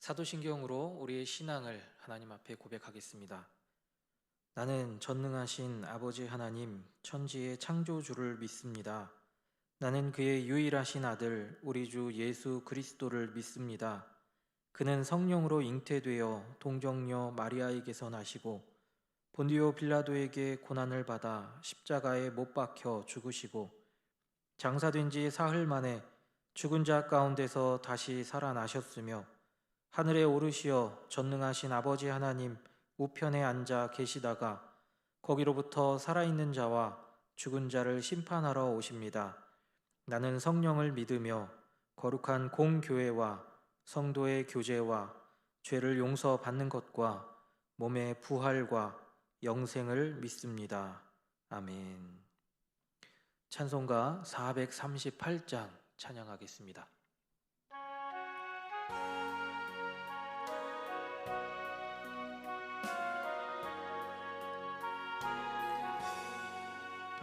사도신경으로 우리의 신앙을 하나님 앞에 고백하겠습니다. 나는 전능하신 아버지 하나님, 천지의 창조주를 믿습니다. 나는 그의 유일하신 아들, 우리 주 예수 그리스도를 믿습니다. 그는 성령으로 잉태되어 동정녀 마리아에게서 나시고 본디오 빌라도에게 고난을 받아 십자가에 못 박혀 죽으시고 장사된 지 사흘 만에 죽은 자 가운데서 다시 살아나셨으며 하늘에 오르시어 전능하신 아버지 하나님 우편에 앉아 계시다가 거기로부터 살아있는 자와 죽은 자를 심판하러 오십니다. 나는 성령을 믿으며 거룩한 공교회와 성도의 교제와 죄를 용서받는 것과 몸의 부활과 영생을 믿습니다. 아멘. 찬송가 438장 찬양하겠습니다.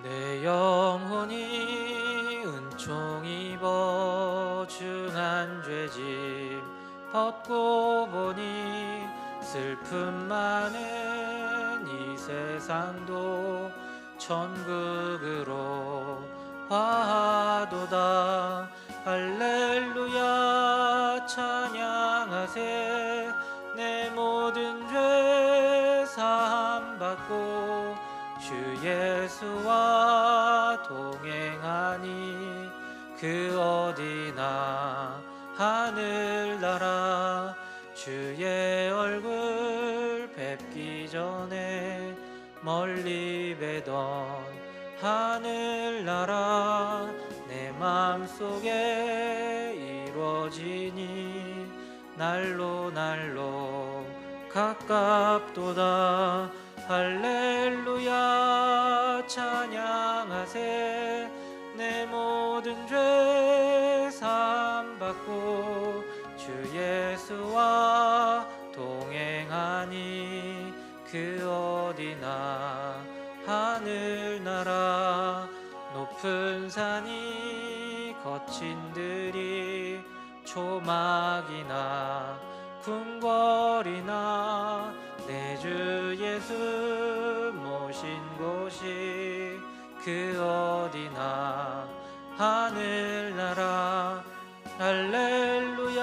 내 영혼이 은총 입어 중한 죄짐 벗고 보니 슬픔 많은 이 세상도 천국으로 화하도다. 할렐루야 찬양하세. 내 모든 죄 사함 받고 주 예수와 동행하니 그 어디나 하늘나라. 주의 얼굴 뵙기 전에 멀리 뵈던 하늘나라. 내 맘속에 이루어지니 날로 날로 가깝도다. 할렐루야 찬양하세. 내 모든 죄 사함 받고 주 예수와 동행하니 그 어디나 하늘나라. 높은 산이 거친 들이 초막이나 궁궐이나 내 주 예수 모신 곳이 그 어디나 하늘나라. 할렐루야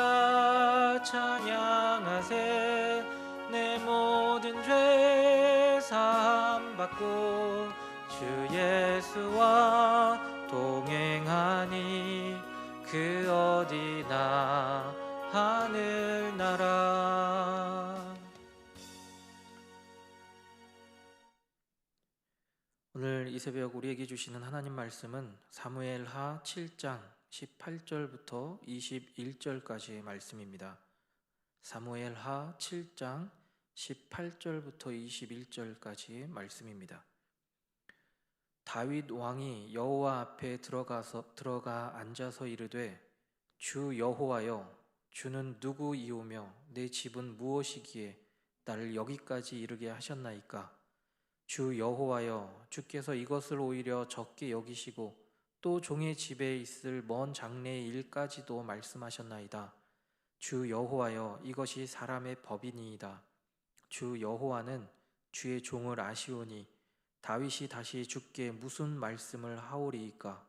찬양하세. 내 모든 죄 사함 받고 주 예수와 동행하니 그 어디나 하늘나라. 오늘 이 새벽 우리에게 주시는 하나님 말씀은 사무엘하 7장 18절부터 21절까지의 말씀입니다. 사무엘하 7장 18절부터 21절까지의 말씀입니다. 다윗 왕이 여호와 앞에 들어가 앉아서 이르되 주 여호와여, 주는 누구이오며 내 집은 무엇이기에 나를 여기까지 이르게 하셨나이까? 주 여호와여, 주께서 이것을 오히려 적게 여기시고 또 종의 집에 있을 먼 장래의 일까지도 말씀하셨나이다. 주 여호와여, 이것이 사람의 법이니이다. 주 여호와는 주의 종을 아시오니 다윗이 다시 주께 무슨 말씀을 하오리이까?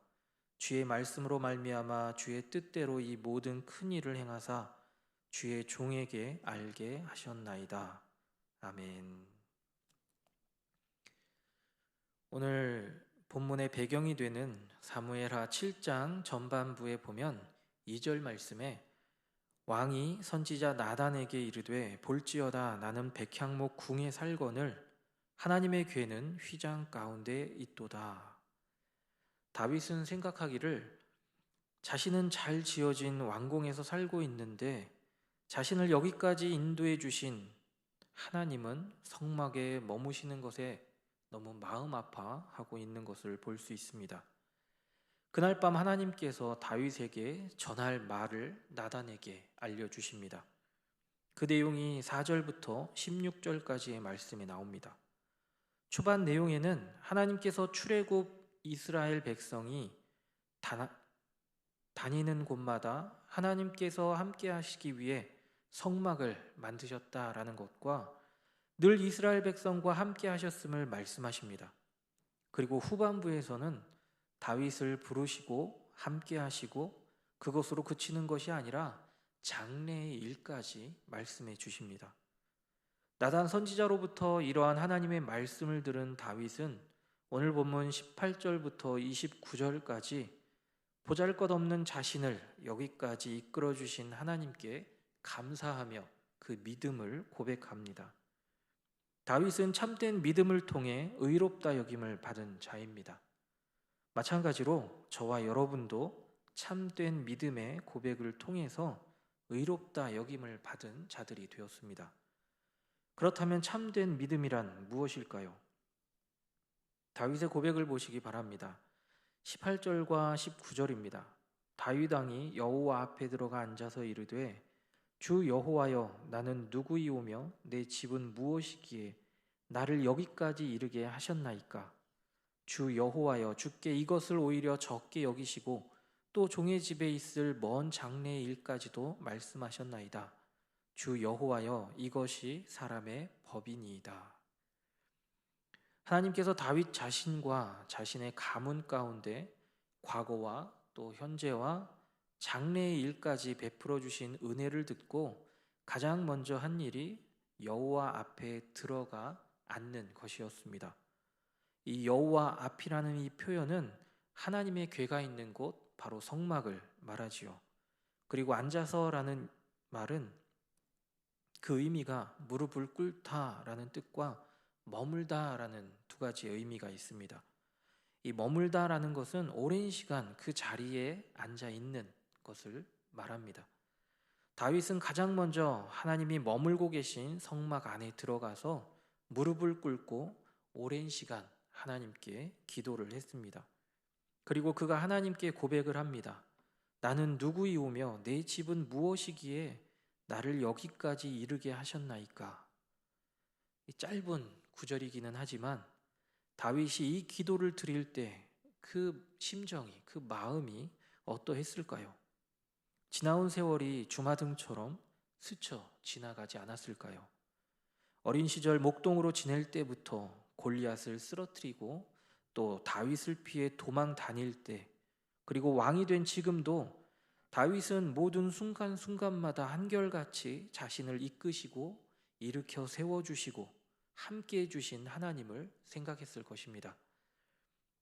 주의 말씀으로 말미암아 주의 뜻대로 이 모든 큰 일을 행하사 주의 종에게 알게 하셨나이다. 아멘. 오늘 본문의 배경이 되는 사무엘하 7장 전반부에 보면 2절 말씀에 왕이 선지자 나단에게 이르되 볼지어다 나는 백향목 궁에 살거늘 하나님의 궤는 휘장 가운데 있도다. 다윗은 생각하기를 자신은 잘 지어진 왕궁에서 살고 있는데 자신을 여기까지 인도해 주신 하나님은 성막에 머무시는 것에 너무 마음 아파하고 있는 것을 볼 수 있습니다. 그날 밤 하나님께서 다윗에게 전할 말을 나단에게 알려주십니다. 그 내용이 4절부터 16절까지의 말씀에 나옵니다. 초반 내용에는 하나님께서 출애굽 이스라엘 백성이 다니는 곳마다 하나님께서 함께 하시기 위해 성막을 만드셨다라는 것과 늘 이스라엘 백성과 함께 하셨음을 말씀하십니다. 그리고 후반부에서는 다윗을 부르시고 함께 하시고 그것으로 그치는 것이 아니라 장래의 일까지 말씀해 주십니다. 나단 선지자로부터 이러한 하나님의 말씀을 들은 다윗은 오늘 본문 18절부터 29절까지 보잘것없는 자신을 여기까지 이끌어 주신 하나님께 감사하며 그 믿음을 고백합니다. 다윗은 참된 믿음을 통해 의롭다 여김을 받은 자입니다. 마찬가지로 저와 여러분도 참된 믿음의 고백을 통해서 의롭다 여김을 받은 자들이 되었습니다. 그렇다면 참된 믿음이란 무엇일까요? 다윗의 고백을 보시기 바랍니다. 18절과 19절입니다. 다윗 왕이 여호와 앞에 들어가 앉아서 이르되 주 여호와여 나는 누구이오며 내 집은 무엇이기에 나를 여기까지 이르게 하셨나이까? 주 여호와여 주께 이것을 오히려 적게 여기시고 또 종의 집에 있을 먼 장래의 일까지도 말씀하셨나이다. 주 여호와여 이것이 사람의 법이니이다. 하나님께서 다윗 자신과 자신의 가문 가운데 과거와 또 현재와 장래의 일까지 베풀어 주신 은혜를 듣고 가장 먼저 한 일이 여호와 앞에 들어가 앉는 것이었습니다. 이 여호와 앞이라는 이 표현은 하나님의 궤가 있는 곳 바로 성막을 말하지요. 그리고 앉아서라는 말은 그 의미가 무릎을 꿇다라는 뜻과 머물다라는 두 가지 의미가 있습니다. 이 머물다라는 것은 오랜 시간 그 자리에 앉아 있는 것을 말합니다. 다윗은 가장 먼저 하나님이 머물고 계신 성막 안에 들어가서 무릎을 꿇고 오랜 시간 하나님께 기도를 했습니다. 그리고 그가 하나님께 고백을 합니다. 나는 누구이오며 내 집은 무엇이기에 나를 여기까지 이르게 하셨나이까? 이 짧은 구절이기는 하지만 다윗이 이 기도를 드릴 때 그 심정이, 그 마음이 어떠했을까요? 지나온 세월이 주마등처럼 스쳐 지나가지 않았을까요? 어린 시절 목동으로 지낼 때부터 골리앗을 쓰러뜨리고 또 다윗을 피해 도망 다닐 때 그리고 왕이 된 지금도 다윗은 모든 순간순간마다 한결같이 자신을 이끄시고 일으켜 세워주시고 함께해 주신 하나님을 생각했을 것입니다.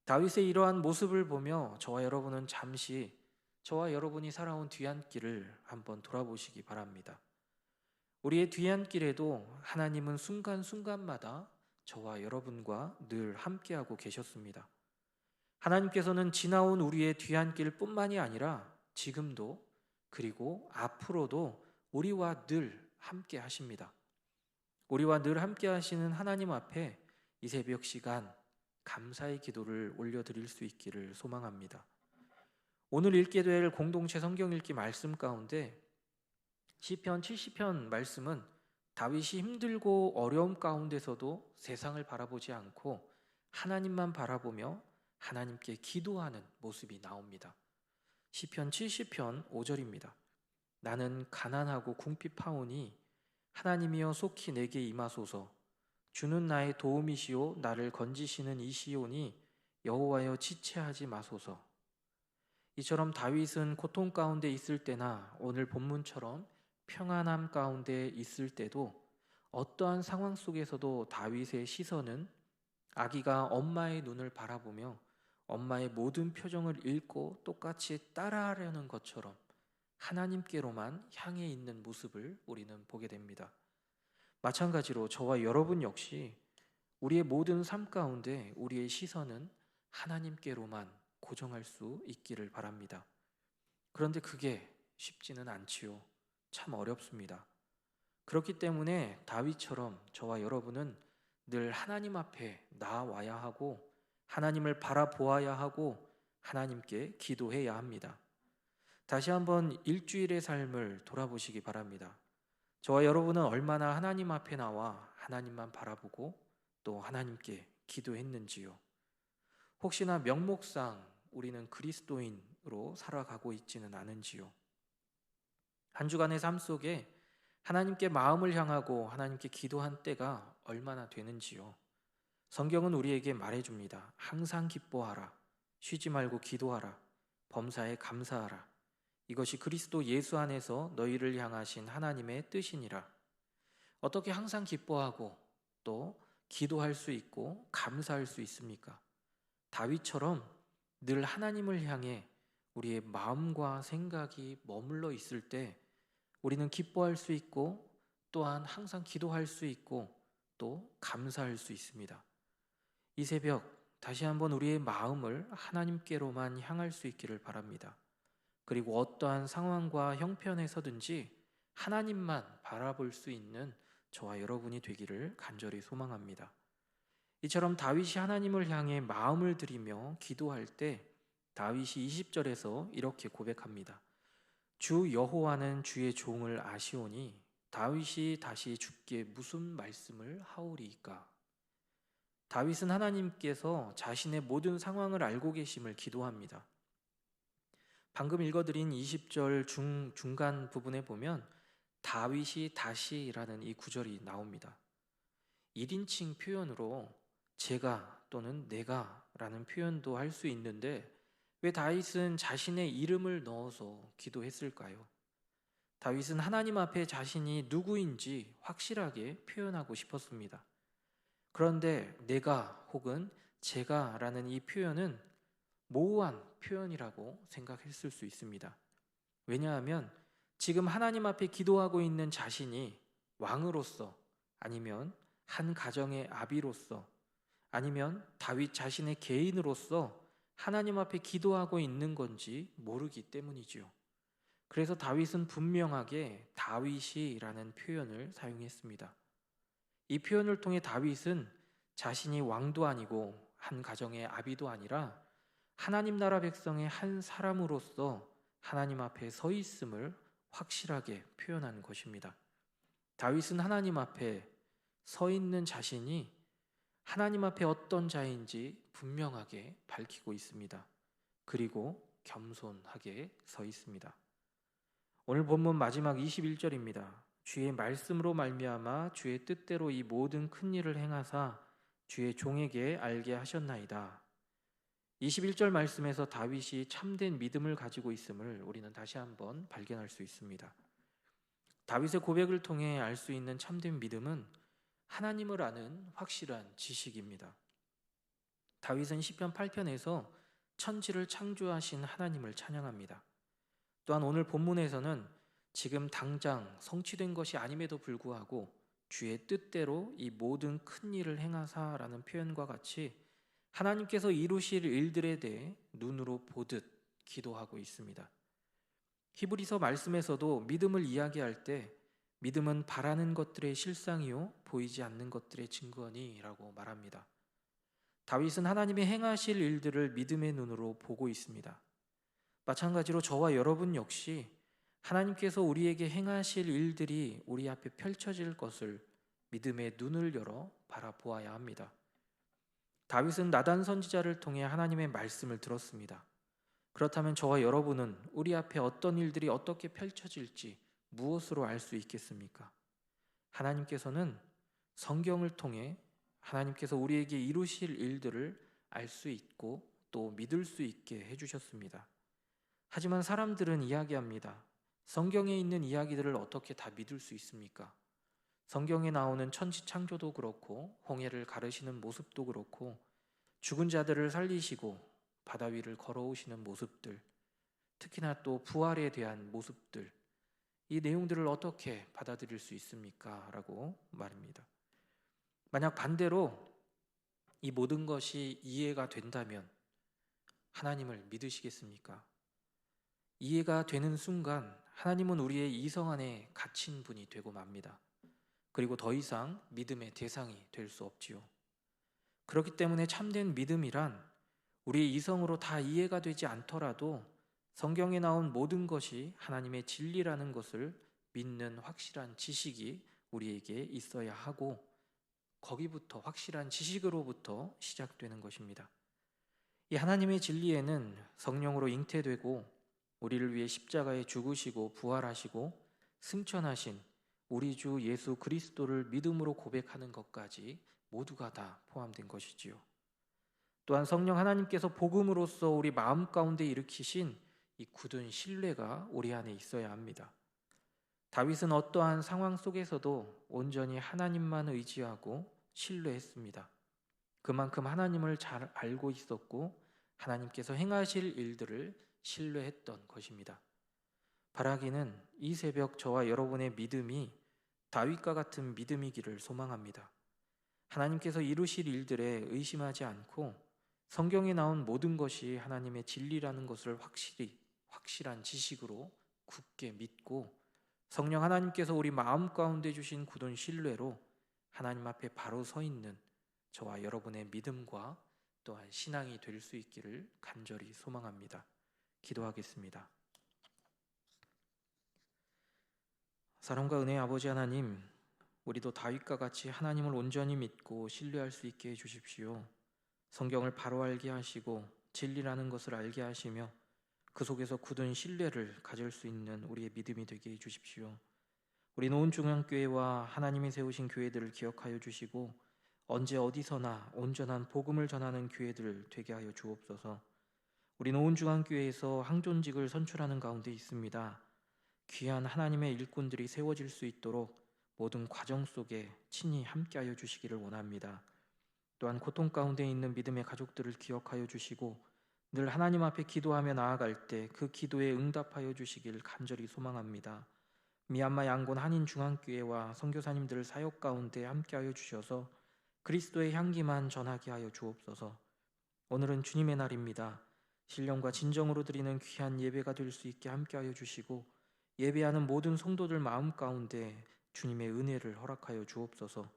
다윗의 이러한 모습을 보며 저와 여러분은 잠시 저와 여러분이 살아온 뒤안길을 한번 돌아보시기 바랍니다. 우리의 뒤안길에도 하나님은 순간순간마다 저와 여러분과 늘 함께하고 계셨습니다. 하나님께서는 지나온 우리의 뒤안길 뿐만이 아니라 지금도 그리고 앞으로도 우리와 늘 함께 하십니다. 우리와 늘 함께 하시는 하나님 앞에 이 새벽 시간 감사의 기도를 올려드릴 수 있기를 소망합니다. 오늘 읽게 될 공동체 성경 읽기 말씀 가운데 시편 70편 말씀은 다윗이 힘들고 어려움 가운데서도 세상을 바라보지 않고 하나님만 바라보며 하나님께 기도하는 모습이 나옵니다. 시편 70편 5절입니다. 나는 가난하고 궁핍하오니 하나님이여 속히 내게 임하소서. 주는 나의 도움이시오 나를 건지시는 이시오니 여호와여 지체하지 마소서. 이처럼 다윗은 고통 가운데 있을 때나 오늘 본문처럼 평안함 가운데 있을 때도 어떠한 상황 속에서도 다윗의 시선은 아기가 엄마의 눈을 바라보며 엄마의 모든 표정을 읽고 똑같이 따라하려는 것처럼 하나님께로만 향해 있는 모습을 우리는 보게 됩니다. 마찬가지로 저와 여러분 역시 우리의 모든 삶 가운데 우리의 시선은 하나님께로만 고정할 수 있기를 바랍니다. 그런데 그게 쉽지는 않지요. 참 어렵습니다. 그렇기 때문에 다윗처럼 저와 여러분은 늘 하나님 앞에 나와야 하고 하나님을 바라보아야 하고 하나님께 기도해야 합니다. 다시 한번 일주일의 삶을 돌아보시기 바랍니다. 저와 여러분은 얼마나 하나님 앞에 나와 하나님만 바라보고 또 하나님께 기도했는지요. 혹시나 명목상 우리는 그리스도인으로 살아가고 있지는 않은지요. 한 주간의 삶 속에 하나님께 마음을 향하고 하나님께 기도한 때가 얼마나 되는지요. 성경은 우리에게 말해줍니다. 항상 기뻐하라. 쉬지 말고 기도하라. 범사에 감사하라. 이것이 그리스도 예수 안에서 너희를 향하신 하나님의 뜻이니라. 어떻게 항상 기뻐하고 또 기도할 수 있고 감사할 수 있습니까? 다윗처럼 늘 하나님을 향해 우리의 마음과 생각이 머물러 있을 때 우리는 기뻐할 수 있고 또한 항상 기도할 수 있고 또 감사할 수 있습니다. 이 새벽 다시 한번 우리의 마음을 하나님께로만 향할 수 있기를 바랍니다. 그리고 어떠한 상황과 형편에서든지 하나님만 바라볼 수 있는 저와 여러분이 되기를 간절히 소망합니다. 이처럼 다윗이 하나님을 향해 마음을 들이며 기도할 때 다윗이 20절에서 이렇게 고백합니다. 주 여호와는 주의 종을 아시오니 다윗이 다시 주께 무슨 말씀을 하오리이까. 다윗은 하나님께서 자신의 모든 상황을 알고 계심을 기도합니다. 방금 읽어드린 20절 중간 부분에 보면 다윗이 다시라는 이 구절이 나옵니다. 1인칭 표현으로 제가 또는 내가 라는 표현도 할 수 있는데 왜 다윗은 자신의 이름을 넣어서 기도했을까요? 다윗은 하나님 앞에 자신이 누구인지 확실하게 표현하고 싶었습니다. 그런데 내가 혹은 제가 라는 이 표현은 모호한 표현이라고 생각했을 수 있습니다. 왜냐하면 지금 하나님 앞에 기도하고 있는 자신이 왕으로서 아니면 한 가정의 아비로서 아니면 다윗 자신의 개인으로서 하나님 앞에 기도하고 있는 건지 모르기 때문이지요. 그래서 다윗은 분명하게 다윗이라는 표현을 사용했습니다. 이 표현을 통해 다윗은 자신이 왕도 아니고 한 가정의 아비도 아니라 하나님 나라 백성의 한 사람으로서 하나님 앞에 서 있음을 확실하게 표현한 것입니다. 다윗은 하나님 앞에 서 있는 자신이 하나님 앞에 어떤 자인지 분명하게 밝히고 있습니다. 그리고 겸손하게 서 있습니다. 오늘 본문 마지막 21절입니다. 주의 말씀으로 말미암아 주의 뜻대로 이 모든 큰 일을 행하사 주의 종에게 알게 하셨나이다. 21절 말씀에서 다윗이 참된 믿음을 가지고 있음을 우리는 다시 한번 발견할 수 있습니다. 다윗의 고백을 통해 알 수 있는 참된 믿음은 하나님을 아는 확실한 지식입니다. 다윗은 시편 8편에서 천지를 창조하신 하나님을 찬양합니다. 또한 오늘 본문에서는 지금 당장 성취된 것이 아님에도 불구하고 주의 뜻대로 이 모든 큰 일을 행하사라는 표현과 같이 하나님께서 이루실 일들에 대해 눈으로 보듯 기도하고 있습니다. 히브리서 말씀에서도 믿음을 이야기할 때 믿음은 바라는 것들의 실상이요 보이지 않는 것들의 증거니 라고 말합니다. 다윗은 하나님의 행하실 일들을 믿음의 눈으로 보고 있습니다. 마찬가지로 저와 여러분 역시 하나님께서 우리에게 행하실 일들이 우리 앞에 펼쳐질 것을 믿음의 눈을 열어 바라보아야 합니다. 다윗은 나단 선지자를 통해 하나님의 말씀을 들었습니다. 그렇다면 저와 여러분은 우리 앞에 어떤 일들이 어떻게 펼쳐질지 무엇으로 알 수 있겠습니까? 하나님께서는 성경을 통해 하나님께서 우리에게 이루실 일들을 알 수 있고 또 믿을 수 있게 해주셨습니다. 하지만 사람들은 이야기합니다. 성경에 있는 이야기들을 어떻게 다 믿을 수 있습니까? 성경에 나오는 천지 창조도 그렇고 홍해를 가르시는 모습도 그렇고 죽은 자들을 살리시고 바다 위를 걸어오시는 모습들, 특히나 또 부활에 대한 모습들, 이 내용들을 어떻게 받아들일 수 있습니까? 라고 말입니다. 만약 반대로 이 모든 것이 이해가 된다면 하나님을 믿으시겠습니까? 이해가 되는 순간 하나님은 우리의 이성 안에 갇힌 분이 되고 맙니다. 그리고 더 이상 믿음의 대상이 될 수 없지요. 그렇기 때문에 참된 믿음이란 우리의 이성으로 다 이해가 되지 않더라도 성경에 나온 모든 것이 하나님의 진리라는 것을 믿는 확실한 지식이 우리에게 있어야 하고 거기부터 확실한 지식으로부터 시작되는 것입니다. 이 하나님의 진리에는 성령으로 잉태되고 우리를 위해 십자가에 죽으시고 부활하시고 승천하신 우리 주 예수 그리스도를 믿음으로 고백하는 것까지 모두가 다 포함된 것이지요. 또한 성령 하나님께서 복음으로써 우리 마음 가운데 일으키신 이 굳은 신뢰가 우리 안에 있어야 합니다. 다윗은 어떠한 상황 속에서도 온전히 하나님만 의지하고 신뢰했습니다. 그만큼 하나님을 잘 알고 있었고 하나님께서 행하실 일들을 신뢰했던 것입니다. 바라기는 이 새벽 저와 여러분의 믿음이 다윗과 같은 믿음이기를 소망합니다. 하나님께서 이루실 일들에 의심하지 않고 성경에 나온 모든 것이 하나님의 진리라는 것을 확실한 지식으로 굳게 믿고 성령 하나님께서 우리 마음 가운데 주신 굳은 신뢰로 하나님 앞에 바로 서 있는 저와 여러분의 믿음과 또한 신앙이 될 수 있기를 간절히 소망합니다. 기도하겠습니다. 사랑과 은혜의 아버지 하나님, 우리도 다윗과 같이 하나님을 온전히 믿고 신뢰할 수 있게 해주십시오. 성경을 바로 알게 하시고 진리라는 것을 알게 하시며 그 속에서 굳은 신뢰를 가질 수 있는 우리의 믿음이 되게 해주십시오. 우리 노은중앙교회와 하나님이 세우신 교회들을 기억하여 주시고 언제 어디서나 온전한 복음을 전하는 교회들 되게 하여 주옵소서. 우리 노은중앙교회에서 항존직을 선출하는 가운데 있습니다. 귀한 하나님의 일꾼들이 세워질 수 있도록 모든 과정 속에 친히 함께하여 주시기를 원합니다. 또한 고통 가운데 있는 믿음의 가족들을 기억하여 주시고 늘 하나님 앞에 기도하며 나아갈 때 그 기도에 응답하여 주시길 간절히 소망합니다. 미얀마 양곤 한인중앙교회와 선교사님들 사역 가운데 함께하여 주셔서 그리스도의 향기만 전하게 하여 주옵소서. 오늘은 주님의 날입니다. 신령과 진정으로 드리는 귀한 예배가 될 수 있게 함께하여 주시고 예배하는 모든 성도들 마음 가운데 주님의 은혜를 허락하여 주옵소서.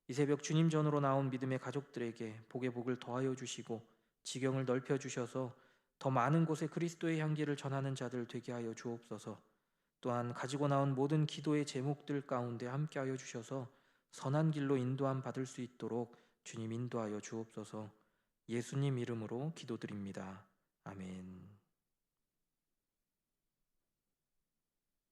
이 새벽 주님 전으로 나온 믿음의 가족들에게 복의 복을 더하여 주시고 지경을 넓혀 주셔서 더 많은 곳에 그리스도의 향기를 전하는 자들 되게 하여 주옵소서. 또한 가지고 나온 모든 기도의 제목들 가운데 함께하여 주셔서 선한 길로 인도함 받을 수 있도록 주님 인도하여 주옵소서. 예수님 이름으로 기도드립니다. 아멘.